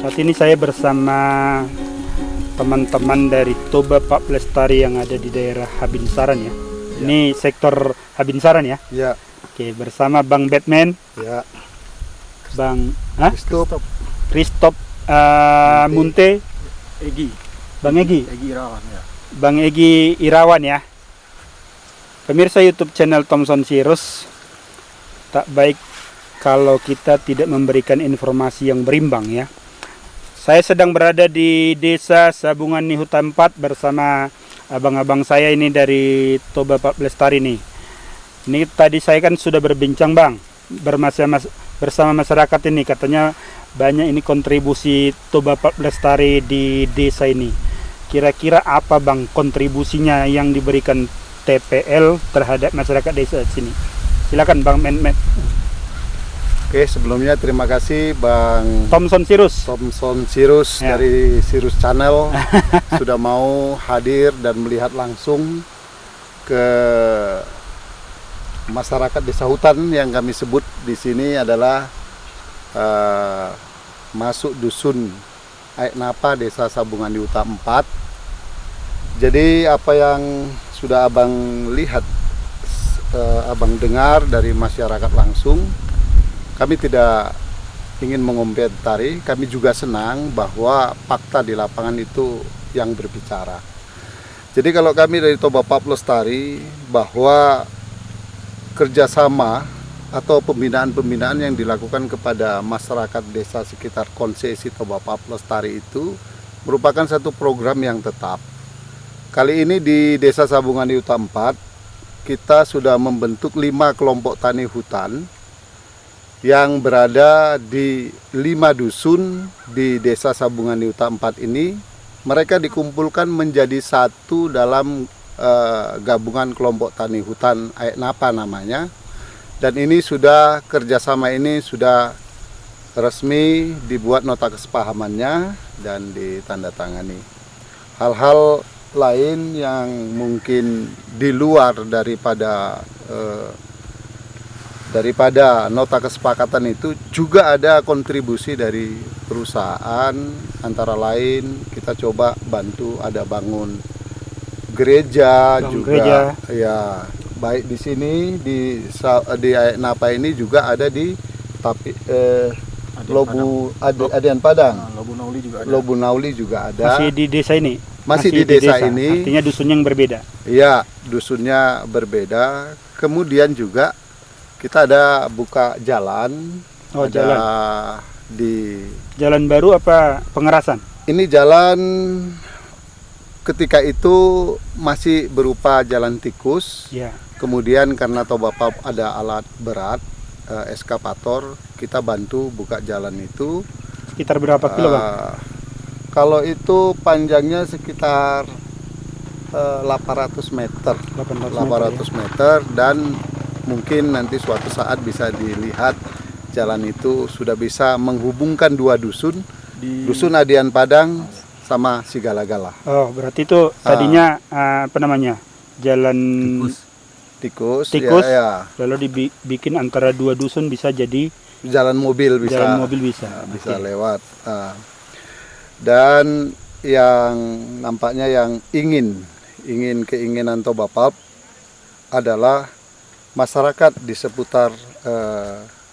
Saat ini saya bersama teman-teman dari Toba Pak Lestari yang ada di daerah Habinsaran ya. Ini sektor Habinsaran ya. Ya. Oke, bersama Bang Batman. Ya. Bang Christoph Munte. Egi. Bang Egi. Egi Irawan ya. Bang Egi Irawan ya. Pemirsa YouTube channel Thomson Sirus, tak baik kalau kita tidak memberikan informasi yang berimbang ya. Saya sedang berada di Desa Sabungan Nihuta 4 bersama abang-abang saya ini dari Toba Pak Lestari nih. Ini tadi saya kan sudah berbincang Bang bersama masyarakat ini, katanya banyak ini kontribusi Toba Pak Lestari di desa ini. Kira-kira apa Bang kontribusinya yang diberikan TPL terhadap masyarakat desa sini? Silakan Bang Mehmet. Oke, sebelumnya terima kasih Bang Thomson Sirus ya. Dari Sirus Channel sudah mau hadir dan melihat langsung ke masyarakat desa hutan yang kami sebut di sini adalah masuk dusun Aek Napa, Desa Sabungan Nihuta 4. Jadi apa yang sudah Abang lihat, Abang dengar dari masyarakat langsung, kami tidak ingin mengomentari, kami juga senang bahwa fakta di lapangan itu yang berbicara. Jadi kalau kami dari Toba Pak Lestari, bahwa kerjasama atau pembinaan-pembinaan yang dilakukan kepada masyarakat desa sekitar konsesi Toba Pak Lestari itu merupakan satu program yang tetap. Kali ini di Desa Sabungan Nihuta 4, kita sudah membentuk 5 kelompok tani hutan yang berada di 5 dusun di Desa Sabungan Nihuta 4 ini. Mereka dikumpulkan menjadi satu dalam gabungan kelompok tani hutan Aek Napa namanya. Dan ini sudah kerjasama ini sudah resmi dibuat nota kesepahamannya dan ditandatangani. Hal-hal lain yang mungkin di luar daripada nota kesepakatan itu juga ada kontribusi dari perusahaan, antara lain kita coba bantu ada bangun gereja juga. Ya, baik di sini di Aek Napa ini juga ada di Adian Padang. Lobu Nauli juga ada. Masih di desa ini. Masih di desa ini. Artinya dusunnya yang berbeda. Iya, dusunnya berbeda. Kemudian juga kita ada buka jalan. Oh, ada jalan. Di Jalan baru apa pengerasan? ini jalan ketika itu masih berupa jalan tikus. Ya. Kemudian karena Toba Pap ada alat berat, eskavator, kita bantu buka jalan itu. Sekitar berapa kilo Bang? Kalau itu panjangnya sekitar 800 meter. 800 meter dan mungkin nanti suatu saat bisa dilihat jalan itu sudah bisa menghubungkan 2 dusun, dusun Adian Padang sama Sigala-Gala. Oh, berarti itu tadinya apa namanya? Jalan tikus ya. Lalu dibikin antara 2 dusun bisa jadi jalan mobil bisa. Jalan mobil bisa. Bisa lewat. Dan yang nampaknya yang keinginan Toba Pap adalah masyarakat di seputar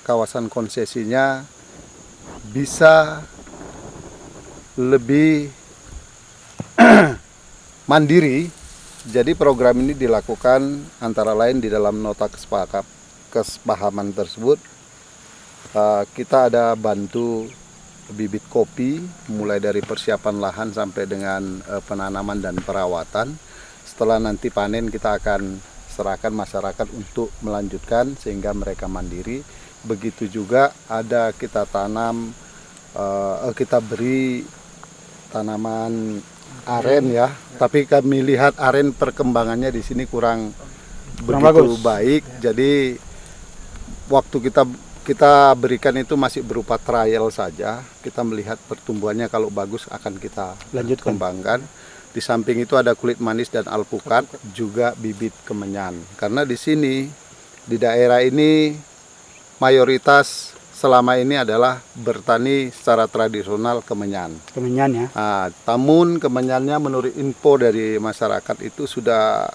kawasan konsesinya bisa lebih mandiri. Jadi program ini dilakukan antara lain di dalam nota kesepahaman tersebut. Kita ada bantu bibit kopi mulai dari persiapan lahan sampai dengan penanaman dan perawatan. Setelah nanti panen kita akan serahkan masyarakat untuk melanjutkan sehingga mereka mandiri. Begitu juga ada kita tanam, kita beri tanaman aren ya. Tapi kami lihat aren perkembangannya di sini kurang begitu baik. Jadi waktu kita berikan itu masih berupa trial saja. Kita melihat pertumbuhannya, kalau bagus akan kita kembangkan. Di samping itu ada kulit manis dan alpukat, juga bibit kemenyan. Karena di sini, di daerah ini mayoritas selama ini adalah bertani secara tradisional kemenyan. Kemenyan ya. Namun kemenyannya menurut info dari masyarakat itu sudah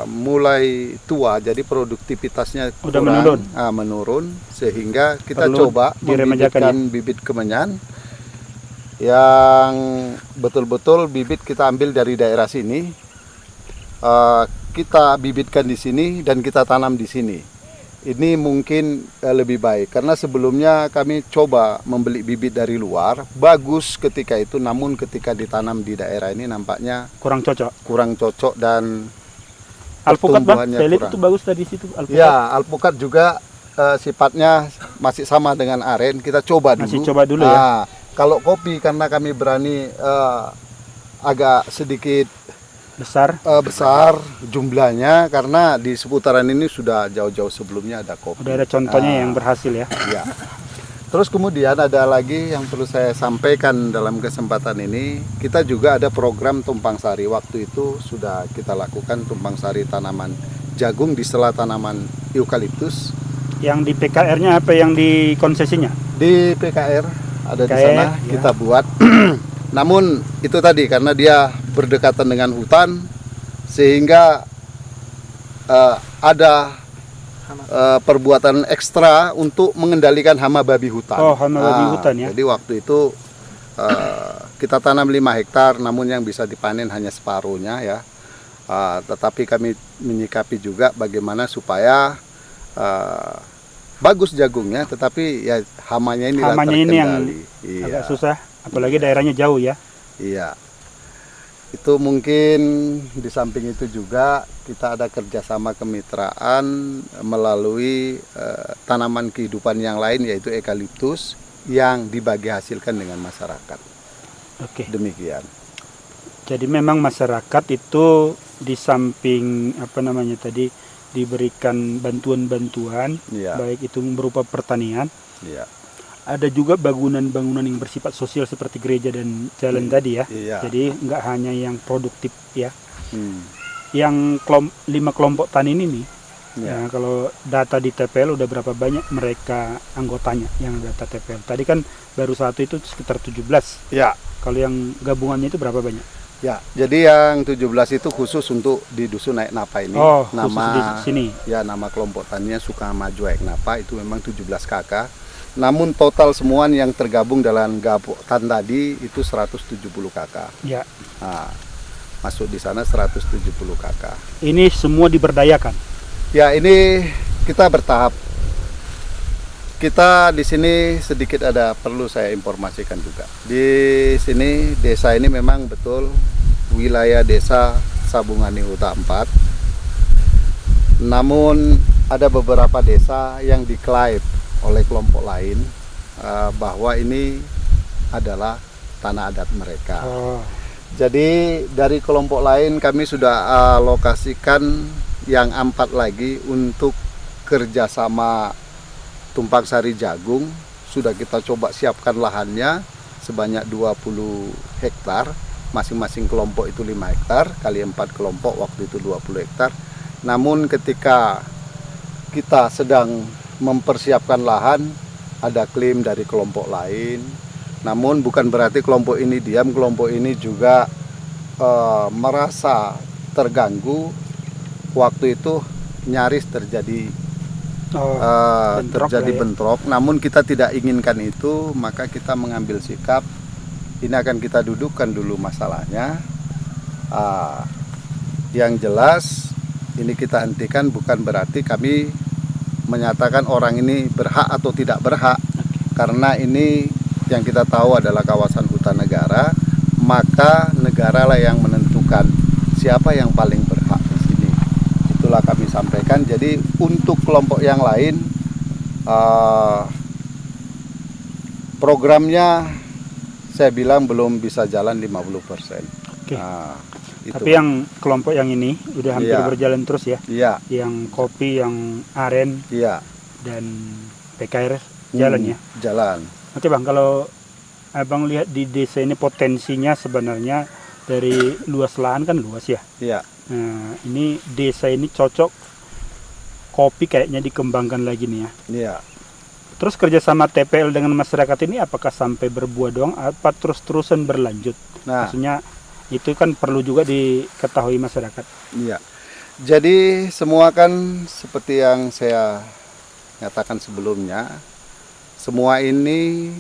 mulai tua, jadi produktivitasnya Udah kurang, menurun. menurun, sehingga kita Perlu coba diremajakan membibitkan bibit kemenyan yang betul-betul bibit kita ambil dari daerah sini, kita bibitkan di sini dan kita tanam di sini. Ini mungkin lebih baik karena sebelumnya kami coba membeli bibit dari luar, bagus ketika itu, namun ketika ditanam di daerah ini nampaknya Kurang cocok. dan Alpukat Bang, pertumbuhannya saya lihat kurang. itu bagus tadi situ alpukat. Ya, alpukat juga sifatnya masih sama dengan aren. Kita coba dulu. Masih coba dulu ya. Kalau kopi karena kami berani agak sedikit Besar. besar jumlahnya karena di seputaran ini sudah jauh-jauh sebelumnya ada kopi. Udah ada contohnya yang berhasil ya. Ya. Terus kemudian ada lagi yang perlu saya sampaikan dalam kesempatan ini, kita juga ada program tumpang sari. Waktu itu sudah kita lakukan tumpang sari tanaman jagung di sela tanaman eukaliptus. Yang di PKR-nya apa yang di konsesinya? Di PKR ada di PKR, sana ya. kita buat. Namun itu tadi karena dia berdekatan dengan hutan sehingga ada perbuatan ekstra untuk mengendalikan hama babi hutan. Oh, hama babi hutan ya. Jadi waktu itu kita tanam 5 hektar, namun yang bisa dipanen hanya separuhnya ya. Tetapi kami menyikapi juga bagaimana supaya bagus jagungnya, tetapi ya hamanya ini yang iya. agak susah, apalagi daerahnya jauh ya. Iya. Itu mungkin di samping itu juga kita ada kerjasama kemitraan melalui tanaman kehidupan yang lain yaitu eukaliptus yang dibagi hasilkan dengan masyarakat. Oke. Demikian. Jadi memang masyarakat itu di samping apa namanya tadi diberikan bantuan-bantuan, Iya. baik itu berupa pertanian, Iya. ada juga bangunan-bangunan yang bersifat sosial seperti gereja dan jalan tadi ya. Iya. Jadi nggak hanya yang produktif ya. Hmm. Yang 5 kelompok tani ini nih, Iya. ya, kalau data di TPL udah berapa banyak mereka anggotanya yang data TPL. Tadi kan baru satu itu sekitar 17. Ya. Kalau yang gabungannya itu berapa banyak? Ya, jadi yang 17 itu khusus untuk di Dusun Aek Napa ini. Oh, khusus nama di sini. Ya, nama kelompok taninya Sukamaju Aek Napa itu memang 17 KK. Namun total semua yang tergabung dalam gapotan tadi itu 170 KK. Ya. Nah, masuk di sana 170 KK. Ini semua diberdayakan. Ya, ini kita bertahap. Kita di sini sedikit ada perlu saya informasikan juga. Di sini desa ini memang betul wilayah desa Sabungani Huta 4. Namun ada beberapa desa yang diklaim oleh kelompok lain bahwa ini adalah tanah adat mereka. Oh. Jadi dari kelompok lain kami sudah alokasikan yang 4 lagi untuk kerjasama tumpang sari jagung. Sudah kita coba siapkan lahannya sebanyak 20 hektar. Masing-masing kelompok itu 5 hektar, kali 4 kelompok waktu itu 20 hektar. Namun ketika kita sedang mempersiapkan lahan, ada klaim dari kelompok lain. Namun bukan berarti kelompok ini diam, kelompok ini juga merasa terganggu. Waktu itu nyaris terjadi Bentrok terjadi lah ya. bentrok. Namun kita tidak inginkan itu, maka kita mengambil sikap ini akan kita dudukkan dulu masalahnya. Yang jelas ini kita hentikan, bukan berarti kami menyatakan orang ini berhak atau tidak berhak, karena ini yang kita tahu adalah kawasan hutan negara, maka negaralah yang menentukan siapa yang paling berhak di sini. Itulah kami sampaikan. Jadi untuk kelompok yang lain programnya saya bilang belum bisa jalan 50%. Oke. Itu. Tapi yang kelompok yang ini udah hampir Iya. berjalan terus ya. Iya, Yang kopi, yang aren iya. dan PKR jalan ya. Jalan. Oke Bang, kalau Abang lihat di desa ini potensinya sebenarnya dari luas lahan kan luas ya. Iya. Nah, ini desa ini cocok kopi kayaknya dikembangkan lagi nih ya. Iya. Terus kerjasama TPL dengan masyarakat ini apakah sampai berbuah doang apa terus-terusan berlanjut? Nah, Maksudnya itu kan perlu juga diketahui masyarakat. iya. Jadi semua kan seperti yang saya nyatakan sebelumnya, semua ini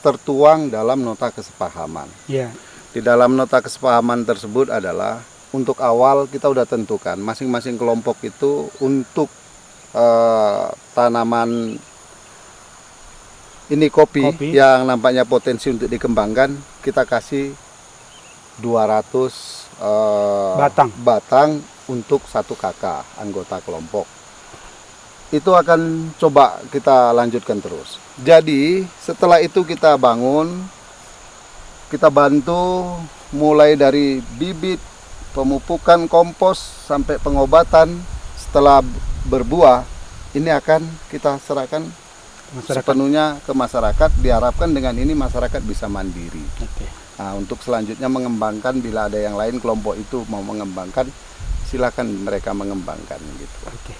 tertuang dalam nota kesepahaman. Ya, Di dalam nota kesepahaman tersebut adalah untuk awal kita udah tentukan masing-masing kelompok itu untuk tanaman ini kopi yang nampaknya potensi untuk dikembangkan, kita kasih 200 batang untuk 1 kakak anggota kelompok. Itu akan coba kita lanjutkan terus. Jadi setelah itu kita bangun, kita bantu mulai dari bibit, pemupukan kompos sampai pengobatan. Setelah berbuah, ini akan kita serahkan sepenuhnya ke masyarakat. Diharapkan dengan ini masyarakat bisa mandiri. Oke. Nah, untuk selanjutnya mengembangkan, bila ada yang lain kelompok itu mau mengembangkan, silakan mereka mengembangkan gitu. Oke.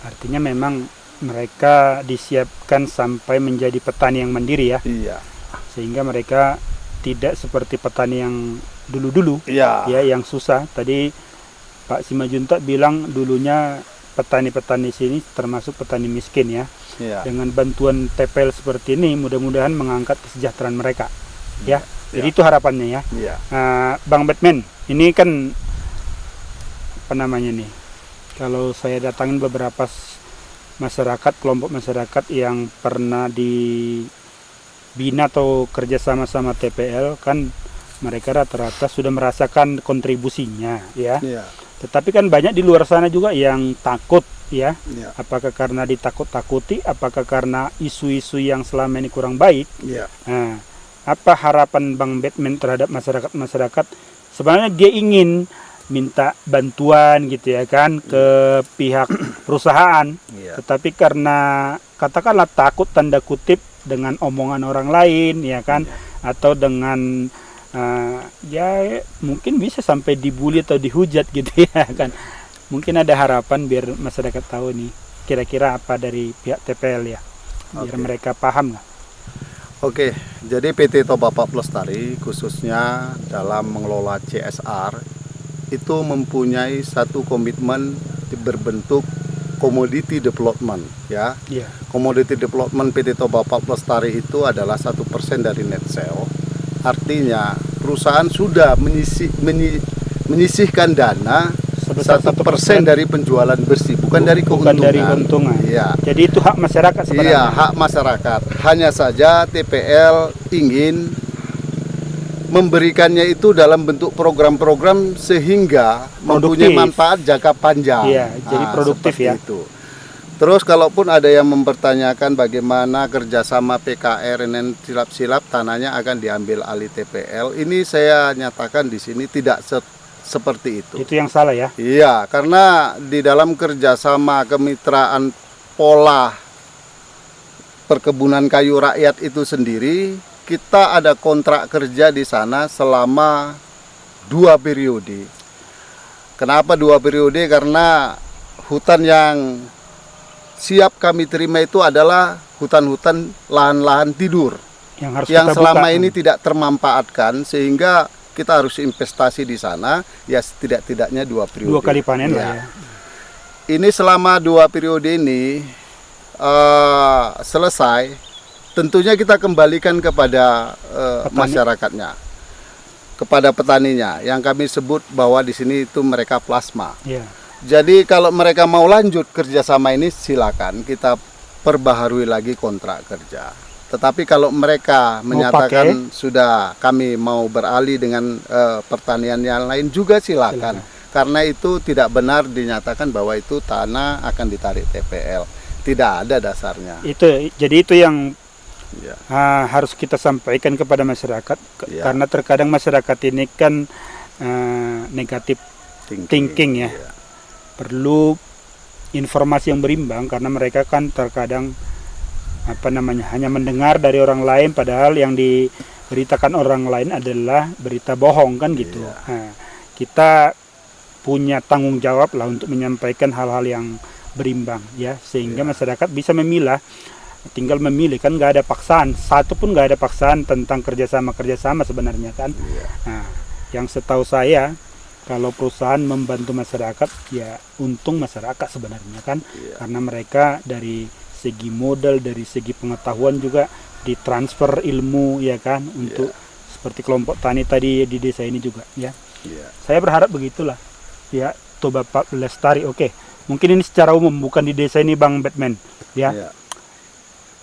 Artinya memang mereka disiapkan sampai menjadi petani yang mandiri ya. Iya. Sehingga mereka tidak seperti petani yang dulu-dulu Iya. ya, yang susah. Tadi Pak Simajuntak bilang dulunya petani-petani sini termasuk petani miskin ya. Iya. Dengan bantuan TPL seperti ini mudah-mudahan mengangkat kesejahteraan mereka ya. Jadi Iya. itu harapannya ya. Iya. Bang Batman, ini kan apa namanya nih? Kalau saya datangin beberapa masyarakat, kelompok masyarakat yang pernah dibina atau kerjasama sama TPL, kan mereka rata-rata sudah merasakan kontribusinya ya. Iya. Tetapi kan banyak di luar sana juga yang takut ya. Iya. Apakah karena ditakut-takuti, apakah karena isu-isu yang selama ini kurang baik. Iya. Nah, apa harapan Bang Batman terhadap masyarakat-masyarakat? Sebenarnya dia ingin minta bantuan gitu ya kan ke pihak perusahaan, Iya. tetapi karena katakanlah takut tanda kutip dengan omongan orang lain ya kan, atau dengan ya mungkin bisa sampai dibully atau dihujat gitu ya kan. Mungkin ada harapan biar masyarakat tahu nih kira-kira apa dari pihak TPL ya, biar Oke. mereka paham lah. Oke, jadi PT Toba Pak Pelestari khususnya dalam mengelola CSR itu mempunyai satu komitmen berbentuk commodity development ya. Iya. Commodity development PT Toba Pak Pelestari itu adalah 1% dari net sale. Artinya perusahaan sudah menyisihkan dana Sebesar 1% dari penjualan bersih, bukan dari keuntungan. Bukan dari keuntungan. Iya. Jadi itu hak masyarakat sebenarnya. Iya, hak masyarakat. Hanya saja TPL ingin memberikannya itu dalam bentuk program-program sehingga mempunyai manfaat jangka panjang. Iya, jadi produktif ya. Itu. Terus kalaupun ada yang mempertanyakan bagaimana kerjasama PKR dan silap-silap tanahnya akan diambil alih TPL, ini saya nyatakan di sini tidak seperti itu. Itu yang salah ya. Iya, karena di dalam kerjasama kemitraan pola perkebunan kayu rakyat itu sendiri, kita ada kontrak kerja di sana selama 2 periode. Kenapa 2 periode? Karena hutan yang siap kami terima itu adalah hutan-hutan lahan-lahan tidur Yang harus yang kita selama buka. ini tidak termanfaatkan, sehingga kita harus investasi di sana ya setidak-tidaknya 2 periode. 2 kali panen lah ya. Ini selama 2 periode ini selesai, tentunya kita kembalikan kepada masyarakatnya, kepada petaninya, yang kami sebut bahwa di sini itu mereka plasma. Iya. Jadi kalau mereka mau lanjut kerjasama ini, silakan kita perbaharui lagi kontrak kerja. Tetapi kalau mereka menyatakan sudah kami mau beralih dengan pertanian yang lain juga silakan. Karena itu tidak benar dinyatakan bahwa itu tanah akan ditarik TPL. Tidak ada dasarnya. Jadi itu yang Ya. harus kita sampaikan kepada masyarakat, Ya. karena terkadang masyarakat ini kan negatif thinking ya. Ya. Perlu informasi yang berimbang, karena mereka kan terkadang hanya mendengar dari orang lain, padahal yang diberitakan orang lain adalah berita bohong kan gitu. Iya. Nah, kita punya tanggung jawab lah untuk menyampaikan hal-hal yang berimbang ya, sehingga Iya. masyarakat bisa memilah tinggal memilih, kan nggak ada paksaan, satu pun nggak ada paksaan tentang kerjasama sebenarnya kan. Nah, yang setahu saya kalau perusahaan membantu masyarakat ya untung masyarakat sebenarnya kan, karena mereka dari segi modal, dari segi pengetahuan juga ditransfer ilmu ya kan, untuk seperti kelompok tani tadi di desa ini juga ya. Saya berharap begitulah ya, Toba Pak Lestari. Oke, mungkin ini secara umum, bukan di desa ini Bang Batman ya.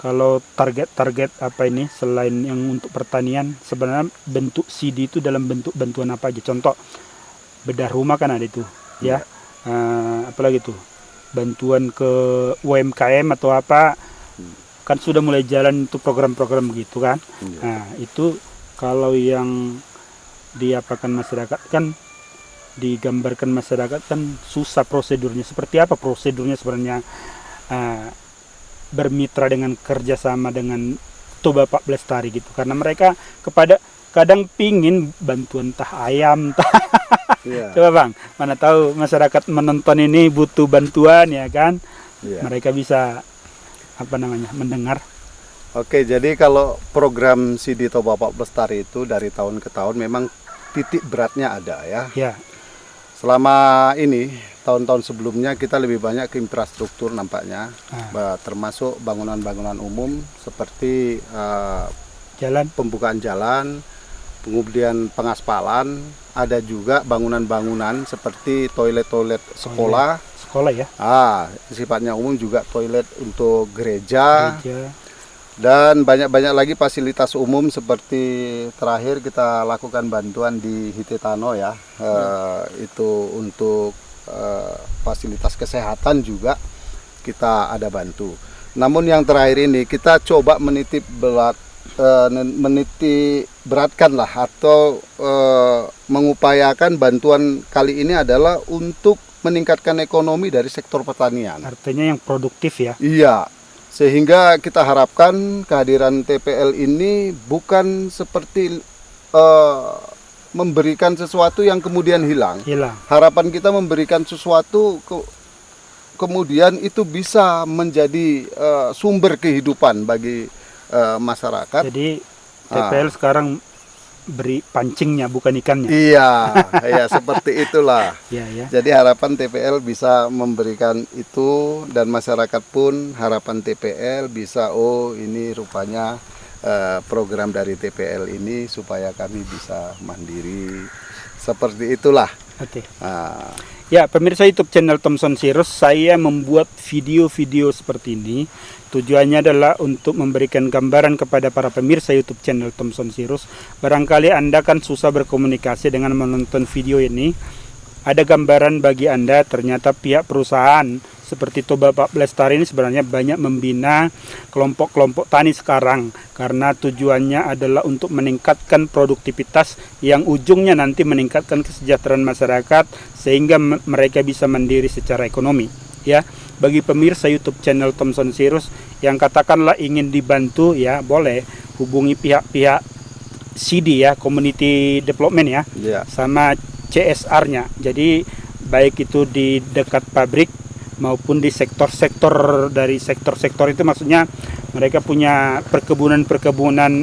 Kalau target apa ini selain yang untuk pertanian, sebenarnya bentuk CD itu dalam bentuk bantuan apa aja? Contoh bedah rumah kan ada itu ya. Apalagi tuh bantuan ke UMKM atau apa, kan sudah mulai jalan untuk program-program begitu kan. Nah itu kalau yang diapakan masyarakat kan, digambarkan masyarakat kan susah prosedurnya. Seperti apa prosedurnya sebenarnya bermitra dengan kerjasama dengan Toba Pak Lestari gitu, karena mereka kadang pingin bantuan tah ayam coba Bang, mana tahu masyarakat menonton ini butuh bantuan ya kan, mereka bisa apa namanya mendengar. Oke, jadi kalau program CD Toba Pak Lestari itu dari tahun ke tahun memang titik beratnya ada ya. Selama ini tahun-tahun sebelumnya kita lebih banyak ke infrastruktur nampaknya, termasuk bangunan-bangunan umum seperti jalan, pembukaan jalan, kemudian pengaspalan, ada juga bangunan-bangunan seperti toilet-toilet sekolah ya. Sifatnya umum, juga toilet untuk gereja. Dan banyak-banyak lagi fasilitas umum, seperti terakhir kita lakukan bantuan di Hitetano ya, itu untuk fasilitas kesehatan juga kita ada bantu. Namun yang terakhir ini kita coba menitik beratkan lah, atau mengupayakan bantuan kali ini adalah untuk meningkatkan ekonomi dari sektor pertanian. Artinya yang produktif ya? Iya. Sehingga kita harapkan kehadiran TPL ini bukan seperti memberikan sesuatu yang kemudian hilang. Harapan kita memberikan sesuatu kemudian itu bisa menjadi sumber kehidupan bagi masyarakat. Jadi TPL sekarang beri pancingnya bukan ikannya. Iya, seperti itulah. Jadi harapan TPL bisa memberikan itu, dan masyarakat pun harapan TPL bisa, oh ini rupanya program dari TPL ini supaya kami bisa mandiri. Seperti itulah. Ya, pemirsa YouTube channel Thomson Sirus, saya membuat video-video seperti ini. Tujuannya adalah untuk memberikan gambaran kepada para pemirsa YouTube channel Thomson Sirus. Barangkali Anda kan susah berkomunikasi dengan menonton video ini. Ada gambaran bagi Anda, ternyata pihak perusahaan seperti Toba Pak Lestari ini sebenarnya banyak membina kelompok-kelompok tani sekarang, karena tujuannya adalah untuk meningkatkan produktivitas yang ujungnya nanti meningkatkan kesejahteraan masyarakat sehingga mereka bisa mandiri secara ekonomi ya. Bagi pemirsa YouTube channel Thomson Sirus yang katakanlah ingin dibantu ya, boleh hubungi pihak-pihak CD ya, Community Development ya, sama CSR-nya. Jadi baik itu di dekat pabrik maupun di sektor-sektor, dari sektor-sektor itu maksudnya mereka punya perkebunan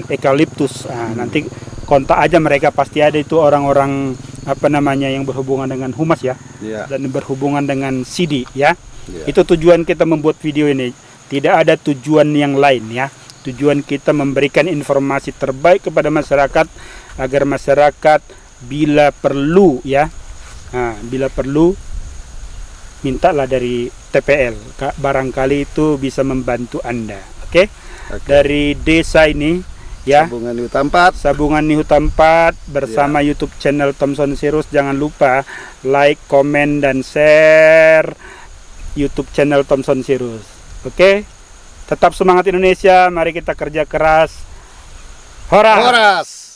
eukaliptus. Nanti kontak aja mereka, pasti ada itu orang-orang apa namanya yang berhubungan dengan humas ya, dan berhubungan dengan CD ya. Itu tujuan kita membuat video ini. Tidak ada tujuan yang lain ya. Tujuan kita memberikan informasi terbaik kepada masyarakat agar masyarakat bila perlu ya, bila perlu mintalah dari TPL, barangkali itu bisa membantu Anda. Oke. Dari desa ini ya, Sabungan Niu Tampat bersama YouTube channel Thomson Sirus. Jangan lupa like, komen, dan share YouTube channel Thomson Sirus. Oke. Tetap semangat Indonesia, mari kita kerja keras. Horas!